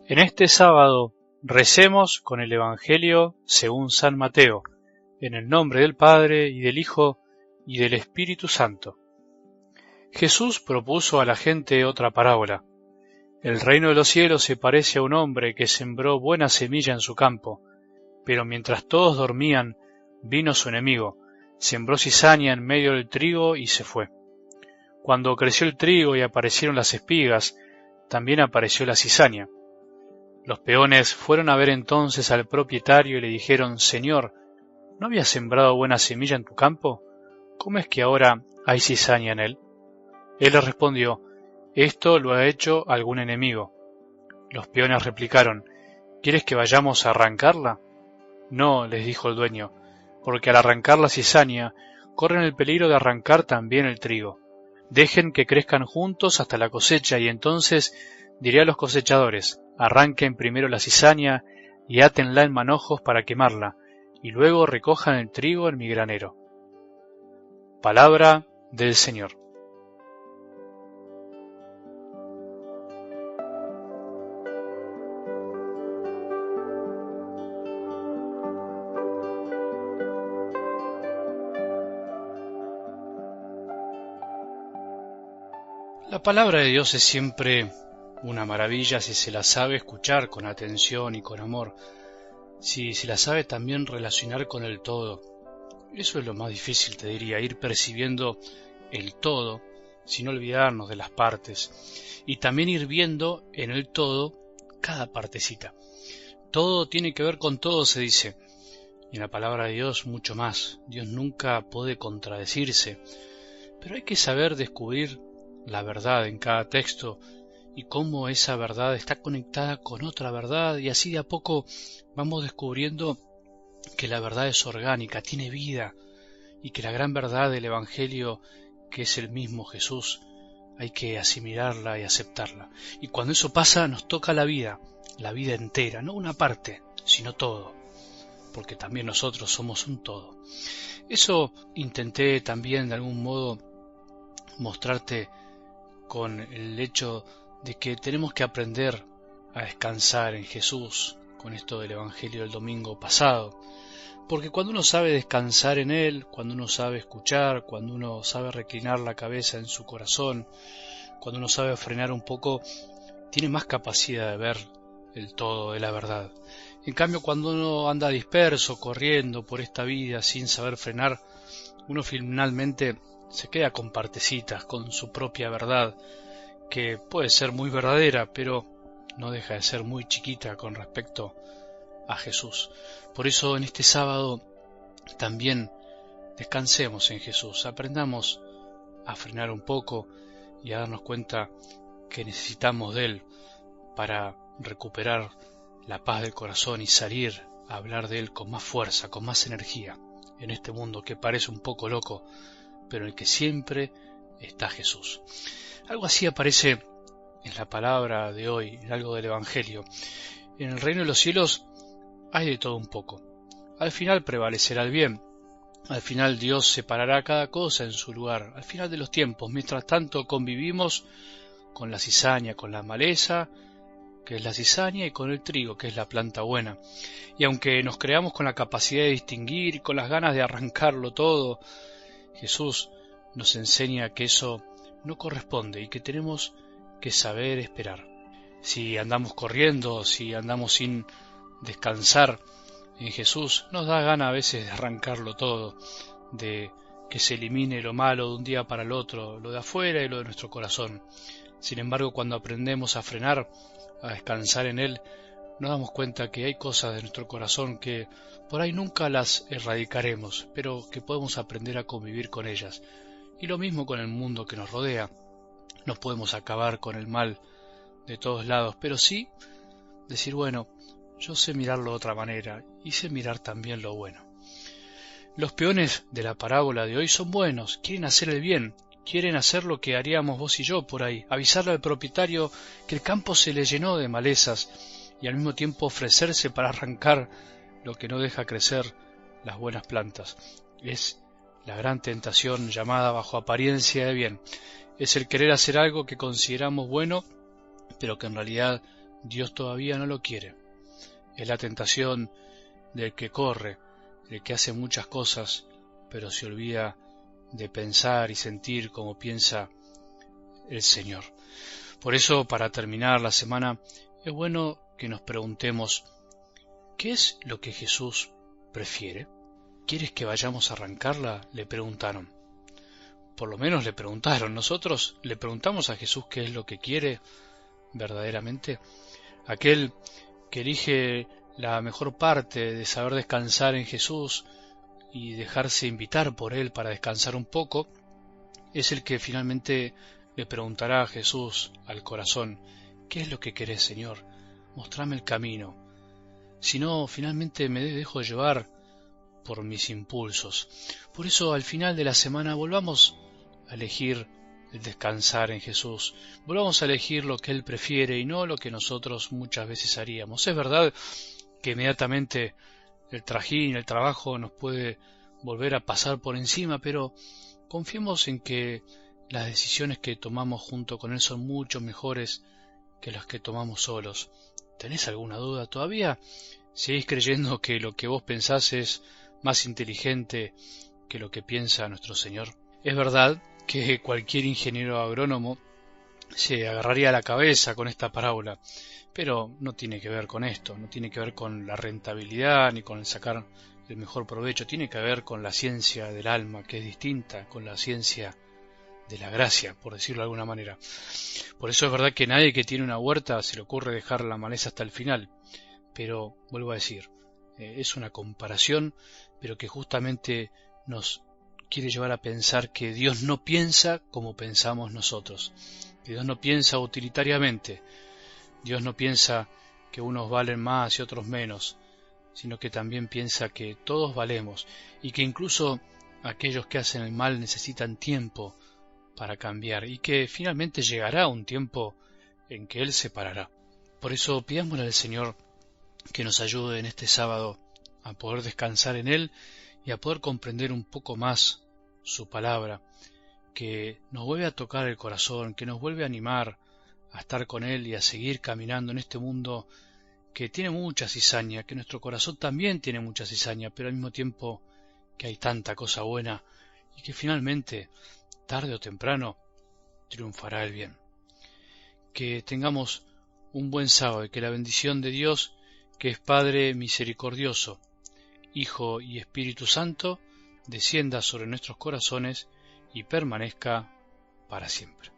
En este sábado recemos con el Evangelio según San Mateo, en el nombre del Padre, y del Hijo, y del Espíritu Santo. Jesús propuso a la gente otra parábola. El reino de los cielos se parece a un hombre que sembró buena semilla en su campo, pero mientras todos dormían, vino su enemigo, sembró cizaña en medio del trigo y se fue. Cuando creció el trigo y aparecieron las espigas, también apareció la cizaña. Los peones fueron a ver entonces al propietario y le dijeron: «Señor, ¿no habías sembrado buena semilla en tu campo? ¿Cómo es que ahora hay cizaña en él?». Él les respondió: «Esto lo ha hecho algún enemigo». Los peones replicaron: «¿Quieres que vayamos a arrancarla?». «No», les dijo el dueño, «porque al arrancar la cizaña corren el peligro de arrancar también el trigo. Dejen que crezcan juntos hasta la cosecha, y entonces diré a los cosechadores: arranquen primero la cizaña y átenla en manojos para quemarla, y luego recojan el trigo en mi granero». Palabra del Señor. La palabra de Dios es siempre una maravilla si se la sabe escuchar con atención y con amor, si se la sabe también relacionar con el todo. Eso es lo más difícil, te diría, ir percibiendo el todo sin olvidarnos de las partes, y también ir viendo en el todo cada partecita. Todo tiene que ver con todo, se dice, y en la palabra de Dios mucho más. Dios nunca puede contradecirse, pero hay que saber descubrir la verdad en cada texto y cómo esa verdad está conectada con otra verdad, y así de a poco vamos descubriendo que la verdad es orgánica, tiene vida, y que la gran verdad del Evangelio, que es el mismo Jesús, hay que asimilarla y aceptarla. Y cuando eso pasa nos toca la vida entera, no una parte, sino todo, porque también nosotros somos un todo. Eso intenté también de algún modo mostrarte con el hecho de que tenemos que aprender a descansar en Jesús, con esto del Evangelio del domingo pasado, porque cuando uno sabe descansar en Él, cuando uno sabe escuchar, cuando uno sabe reclinar la cabeza en su corazón, cuando uno sabe frenar un poco, tiene más capacidad de ver el todo de la verdad. En cambio, cuando uno anda disperso, corriendo por esta vida sin saber frenar, uno finalmente se queda con partecitas, con su propia verdad, que puede ser muy verdadera, pero no deja de ser muy chiquita con respecto a Jesús. Por eso en este sábado también descansemos en Jesús, aprendamos a frenar un poco y a darnos cuenta que necesitamos de Él para recuperar la paz del corazón y salir a hablar de Él con más fuerza, con más energía, en este mundo que parece un poco loco, pero en el que siempre está Jesús. Algo así aparece en la palabra de hoy, en algo del Evangelio. En el reino de los cielos hay de todo un poco. Al final prevalecerá el bien. Al final Dios separará cada cosa en su lugar. Al final de los tiempos, mientras tanto convivimos con la cizaña, con la maleza, que es la cizaña, y con el trigo, que es la planta buena. Y aunque nos creamos con la capacidad de distinguir y con las ganas de arrancarlo todo, Jesús nos enseña que eso no corresponde y que tenemos que saber esperar. Si andamos corriendo, si andamos sin descansar en Jesús, nos da gana a veces de arrancarlo todo, de que se elimine lo malo de un día para el otro, lo de afuera y lo de nuestro corazón. Sin embargo, cuando aprendemos a frenar, a descansar en Él, nos damos cuenta que hay cosas de nuestro corazón que por ahí nunca las erradicaremos, pero que podemos aprender a convivir con ellas. Y lo mismo con el mundo que nos rodea. No podemos acabar con el mal de todos lados, pero sí decir: bueno, yo sé mirarlo de otra manera y sé mirar también lo bueno. Los peones de la parábola de hoy son buenos, quieren hacer el bien, quieren hacer lo que haríamos vos y yo por ahí, avisarle al propietario que el campo se le llenó de malezas y al mismo tiempo ofrecerse para arrancar lo que no deja crecer las buenas plantas. Es la gran tentación llamada bajo apariencia de bien. Es el querer hacer algo que consideramos bueno, pero que en realidad Dios todavía no lo quiere. Es la tentación del que corre, del que hace muchas cosas, pero se olvida de pensar y sentir como piensa el Señor. Por eso, para terminar la semana, es bueno que nos preguntemos, ¿qué es lo que Jesús prefiere? ¿Quieres que vayamos a arrancarla?, le preguntaron. Por lo menos le preguntaron. Nosotros le preguntamos a Jesús qué es lo que quiere verdaderamente. Aquel que elige la mejor parte de saber descansar en Jesús y dejarse invitar por Él para descansar un poco, es el que finalmente le preguntará a Jesús al corazón, ¿qué es lo que querés, Señor? Mostrame el camino. Si no, finalmente me dejo llevar por mis impulsos. Por eso, al final de la semana, volvamos a elegir el descansar en Jesús. Volvamos a elegir lo que Él prefiere y no lo que nosotros muchas veces haríamos. Es verdad que inmediatamente el trajín, el trabajo nos puede volver a pasar por encima, pero confiemos en que las decisiones que tomamos junto con Él son mucho mejores que las que tomamos solos. ¿Tenés alguna duda todavía? ¿Seguís creyendo que lo que vos pensás es más inteligente que lo que piensa nuestro Señor? Es verdad que cualquier ingeniero agrónomo se agarraría a la cabeza con esta parábola, pero no tiene que ver con esto, no tiene que ver con la rentabilidad ni con el sacar el mejor provecho, tiene que ver con la ciencia del alma, que es distinta, con la ciencia de la gracia, por decirlo de alguna manera. Por eso es verdad que nadie que tiene una huerta se le ocurre dejar la maleza hasta el final, pero vuelvo a decir, es una comparación, pero que justamente nos quiere llevar a pensar que Dios no piensa como pensamos nosotros, que Dios no piensa utilitariamente, Dios no piensa que unos valen más y otros menos, sino que también piensa que todos valemos y que incluso aquellos que hacen el mal necesitan tiempo para cambiar y que finalmente llegará un tiempo en que Él se parará. Por eso pidámosle al Señor que nos ayude en este sábado a poder descansar en Él y a poder comprender un poco más su palabra, que nos vuelve a tocar el corazón, que nos vuelve a animar a estar con Él y a seguir caminando en este mundo que tiene mucha cizaña, que nuestro corazón también tiene mucha cizaña, pero al mismo tiempo que hay tanta cosa buena y que finalmente, tarde o temprano, triunfará el bien. Que tengamos un buen sábado y que la bendición de Dios, que es Padre misericordioso, Hijo y Espíritu Santo, descienda sobre nuestros corazones y permanezca para siempre.